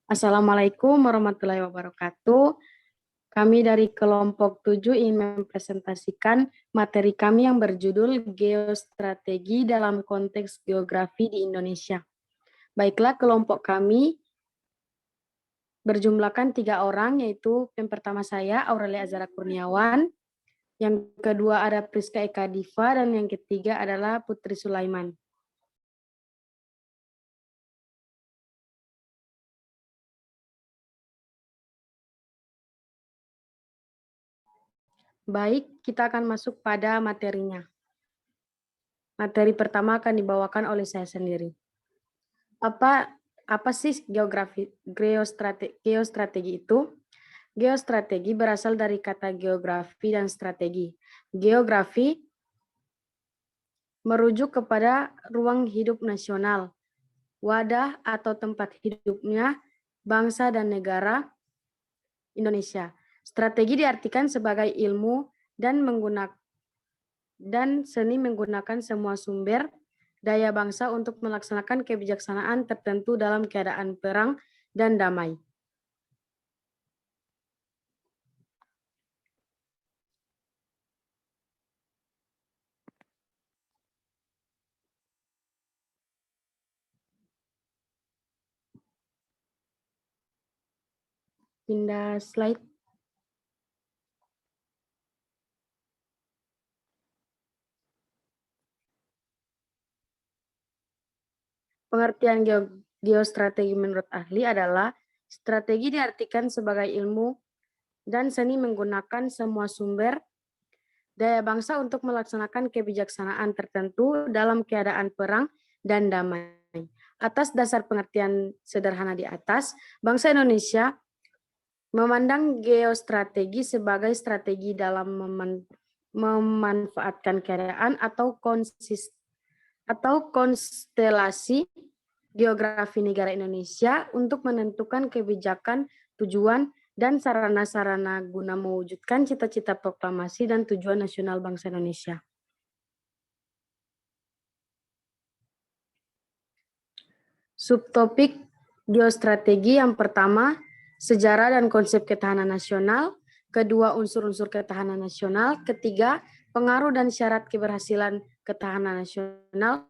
Assalamualaikum warahmatullahi wabarakatuh. Kami dari kelompok 7 ingin mempresentasikan materi kami yang berjudul Geostrategi dalam konteks geografi di Indonesia. Baiklah, kelompok kami berjumlahkan 3 orang, yaitu yang pertama saya, Aurelia Azara Kurniawan, yang kedua ada Priska Eka Diva, dan yang ketiga adalah Putri Sulaiman. Baik, kita akan masuk pada materinya. Materi pertama akan dibawakan oleh saya sendiri. Apa sih geostrategi itu? Geostrategi berasal dari kata geografi dan strategi. Geografi merujuk kepada ruang hidup nasional, wadah atau tempat hidupnya bangsa dan negara Indonesia. Strategi diartikan sebagai ilmu dan seni menggunakan semua sumber daya bangsa untuk melaksanakan kebijaksanaan tertentu dalam keadaan perang dan damai. Pindah slide. Pengertian geostrategi menurut ahli adalah strategi diartikan sebagai ilmu dan seni menggunakan semua sumber daya bangsa untuk melaksanakan kebijaksanaan tertentu dalam keadaan perang dan damai. Atas dasar pengertian sederhana di atas, bangsa Indonesia memandang geostrategi sebagai strategi dalam memanfaatkan keadaan atau konstelasi geografi negara Indonesia untuk menentukan kebijakan, tujuan, dan sarana-sarana guna mewujudkan cita-cita proklamasi dan tujuan nasional bangsa Indonesia. Subtopik geostrategi yang pertama, sejarah dan konsep ketahanan nasional. Kedua, unsur-unsur ketahanan nasional. Ketiga, pengaruh dan syarat keberhasilan ketahanan nasional.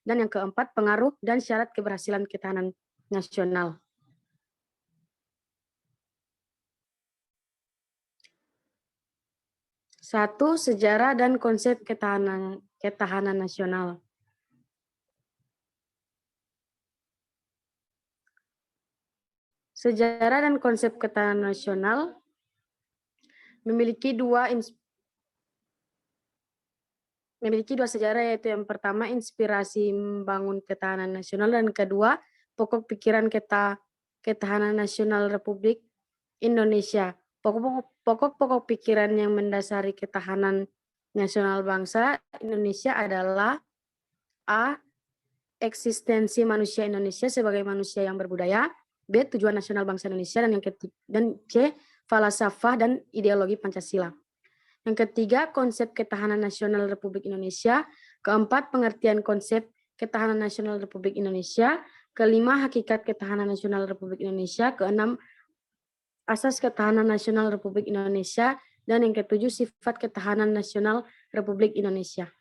Dan yang keempat, pengaruh dan syarat keberhasilan ketahanan nasional. Satu, sejarah dan konsep ketahanan nasional. Sejarah dan konsep ketahanan nasional memiliki dua sejarah, yaitu yang pertama inspirasi membangun ketahanan nasional dan kedua pokok pikiran ketahanan nasional Republik Indonesia. Pokok-pokok pikiran yang mendasari ketahanan nasional bangsa Indonesia adalah A. Eksistensi manusia Indonesia sebagai manusia yang berbudaya. B. Tujuan nasional bangsa Indonesia. Dan C. Falsafah dan ideologi Pancasila. Yang ketiga, konsep ketahanan nasional Republik Indonesia. Keempat, pengertian konsep ketahanan nasional Republik Indonesia. Kelima, hakikat ketahanan nasional Republik Indonesia. Keenam, asas ketahanan nasional Republik Indonesia. Dan yang ketujuh, sifat ketahanan nasional Republik Indonesia.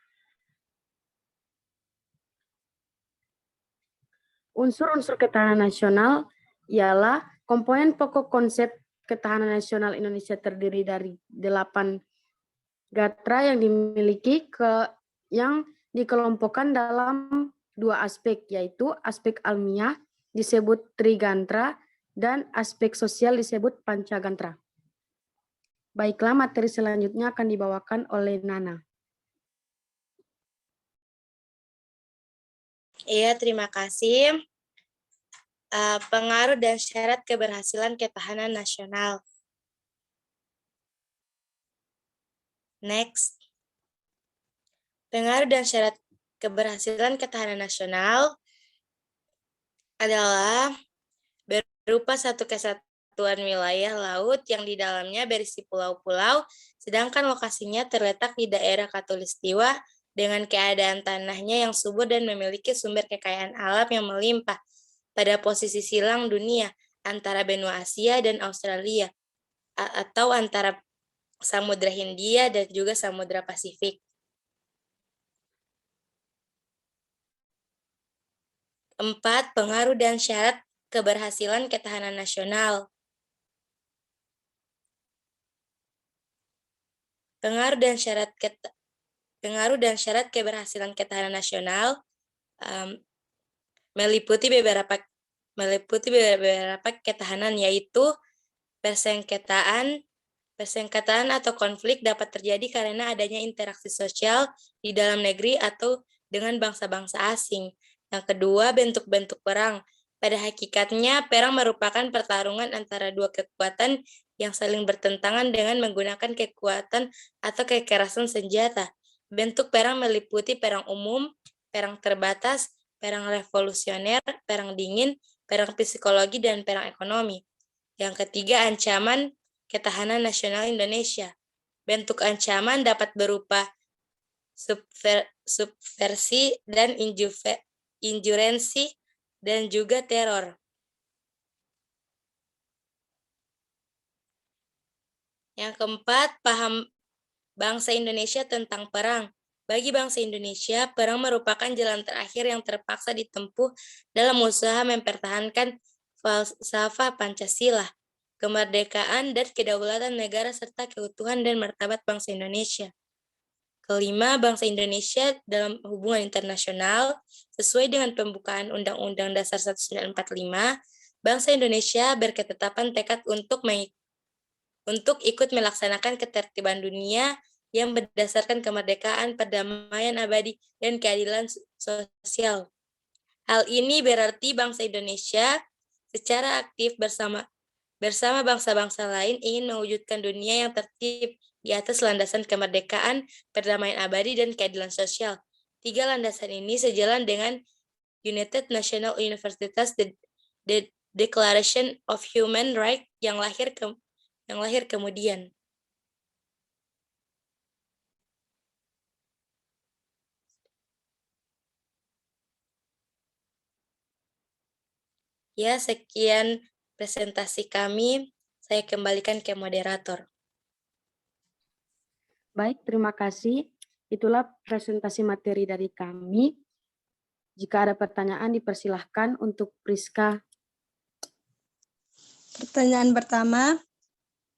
Unsur-unsur ketahanan nasional ialah komponen pokok konsep ketahanan nasional Indonesia terdiri dari 8 gatra yang dimiliki yang dikelompokkan dalam 2 aspek, yaitu aspek almiah disebut trigantra dan aspek sosial disebut pancagantra. Baiklah, materi selanjutnya akan dibawakan oleh Nana. Iya, terima kasih. Pengaruh dan syarat keberhasilan ketahanan nasional. Next. Pengaruh dan syarat keberhasilan ketahanan nasional adalah berupa satu kesatuan wilayah laut yang di dalamnya berisi pulau-pulau, sedangkan lokasinya terletak di daerah Khatulistiwa dengan keadaan tanahnya yang subur dan memiliki sumber kekayaan alam yang melimpah pada posisi silang dunia. antara benua Asia dan Australia, atau antara Samudra Hindia dan juga Samudra Pasifik. 4. Pengaruh dan syarat keberhasilan ketahanan nasional. Pengaruh dan syarat keberhasilan ketahanan nasional meliputi beberapa ketahanan, yaitu persengketaan atau konflik dapat terjadi karena adanya interaksi sosial di dalam negeri atau dengan bangsa-bangsa asing. Yang kedua, bentuk-bentuk perang. Pada hakikatnya, perang merupakan pertarungan antara dua kekuatan yang saling bertentangan dengan menggunakan kekuatan atau kekerasan senjata. Bentuk perang meliputi perang umum, perang terbatas, perang revolusioner, perang dingin, perang psikologi, dan perang ekonomi. Yang ketiga, ancaman ketahanan nasional Indonesia. Bentuk ancaman dapat berupa subversi dan injurensi dan juga teror. Yang keempat, paham bangsa Indonesia tentang perang. Bagi bangsa Indonesia, perang merupakan jalan terakhir yang terpaksa ditempuh dalam usaha mempertahankan falsafah Pancasila, kemerdekaan dan kedaulatan negara serta keutuhan dan martabat bangsa Indonesia. Kelima, bangsa Indonesia dalam hubungan internasional sesuai dengan pembukaan Undang-Undang Dasar 1945, bangsa Indonesia berketetapan tekad untuk ikut melaksanakan ketertiban dunia yang berdasarkan kemerdekaan, perdamaian abadi, dan keadilan sosial. Hal ini berarti bangsa Indonesia secara aktif bersama bangsa-bangsa lain ingin mewujudkan dunia yang tertib di atas landasan kemerdekaan, perdamaian abadi, dan keadilan sosial. 3 landasan ini sejalan dengan United National Universities The Declaration of Human Rights yang lahir kemudian. Ya, sekian presentasi kami. Saya kembalikan ke moderator. Baik, terima kasih. Itulah presentasi materi dari kami. Jika ada pertanyaan, dipersilahkan untuk Priska. Pertanyaan pertama,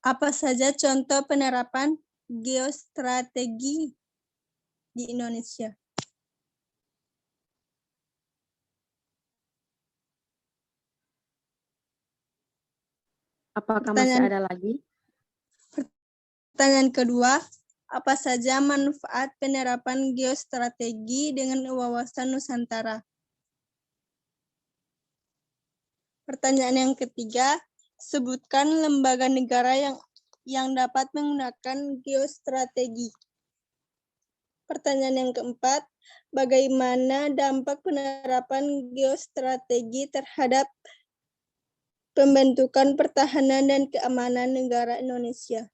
apa saja contoh penerapan geostrategi di Indonesia? Apakah masih ada lagi? Pertanyaan kedua, apa saja manfaat penerapan geostrategi dengan wawasan Nusantara? Pertanyaan yang ketiga, sebutkan lembaga negara yang dapat menggunakan geostrategi. Pertanyaan yang keempat, bagaimana dampak penerapan geostrategi terhadap pembentukan pertahanan dan keamanan negara Indonesia?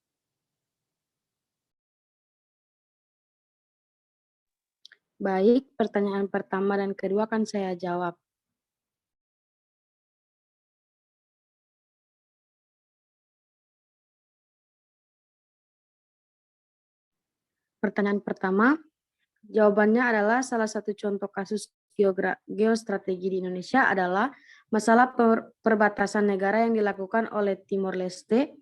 Baik, pertanyaan pertama dan kedua akan saya jawab. Pertanyaan pertama, jawabannya adalah salah satu contoh kasus geostrategi di Indonesia adalah masalah perbatasan negara yang dilakukan oleh Timor Leste,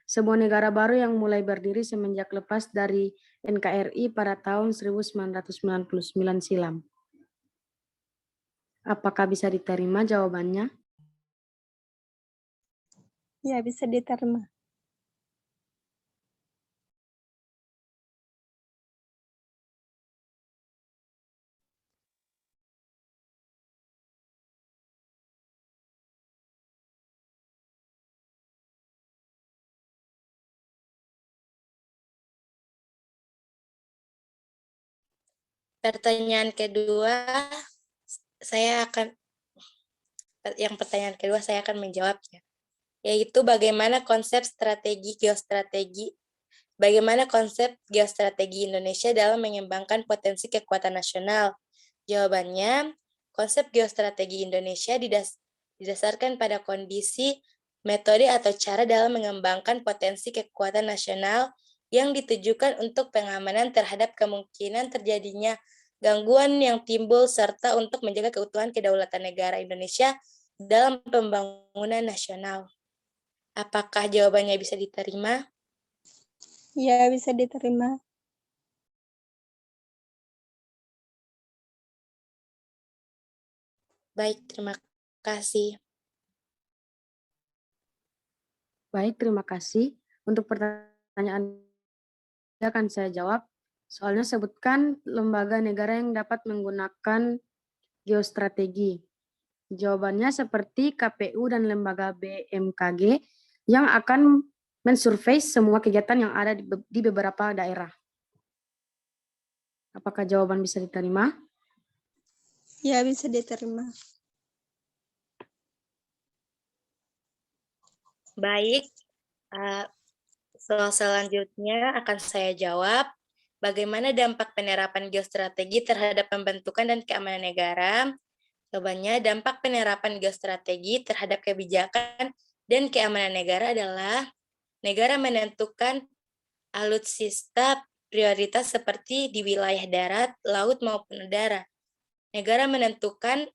sebuah negara baru yang mulai berdiri semenjak lepas dari NKRI pada tahun 1999 silam. Apakah bisa diterima jawabannya? Ya, bisa diterima. Pertanyaan kedua, saya akan menjawabnya, yaitu bagaimana konsep geostrategi Indonesia dalam mengembangkan potensi kekuatan nasional. Jawabannya, konsep geostrategi Indonesia didasarkan pada kondisi, metode atau cara dalam mengembangkan potensi kekuatan nasional yang ditujukan untuk pengamanan terhadap kemungkinan terjadinya gangguan yang timbul serta untuk menjaga keutuhan kedaulatan negara Indonesia dalam pembangunan nasional. Apakah jawabannya bisa diterima? Ya, bisa diterima. Baik, terima kasih. Baik, terima kasih. Untuk pertanyaan akan saya jawab. Soalnya sebutkan lembaga negara yang dapat menggunakan geostrategi. Jawabannya seperti KPU dan lembaga BMKG yang akan mensurvei semua kegiatan yang ada di beberapa daerah. Apakah jawaban bisa diterima? Ya, bisa diterima. Baik, soal selanjutnya akan saya jawab. Bagaimana dampak penerapan geostrategi terhadap pembentukan dan keamanan negara? Jawabannya, dampak penerapan geostrategi terhadap kebijakan dan keamanan negara adalah negara menentukan alutsista prioritas seperti di wilayah darat, laut, maupun udara. Negara menentukan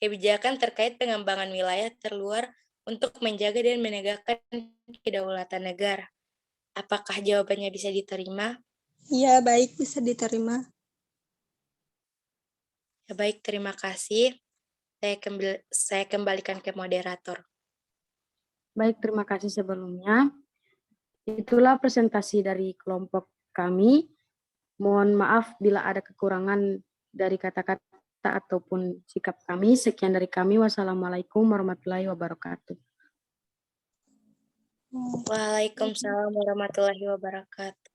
kebijakan terkait pengembangan wilayah terluar untuk menjaga dan menegakkan kedaulatan negara. Apakah jawabannya bisa diterima? Ya, baik, bisa diterima. Ya, baik, terima kasih. Saya kembalikan ke moderator. Baik, terima kasih sebelumnya. Itulah presentasi dari kelompok kami. Mohon maaf bila ada kekurangan dari kata-kata ataupun sikap kami. Sekian dari kami. Wassalamualaikum warahmatullahi wabarakatuh. Waalaikumsalam warahmatullahi wabarakatuh.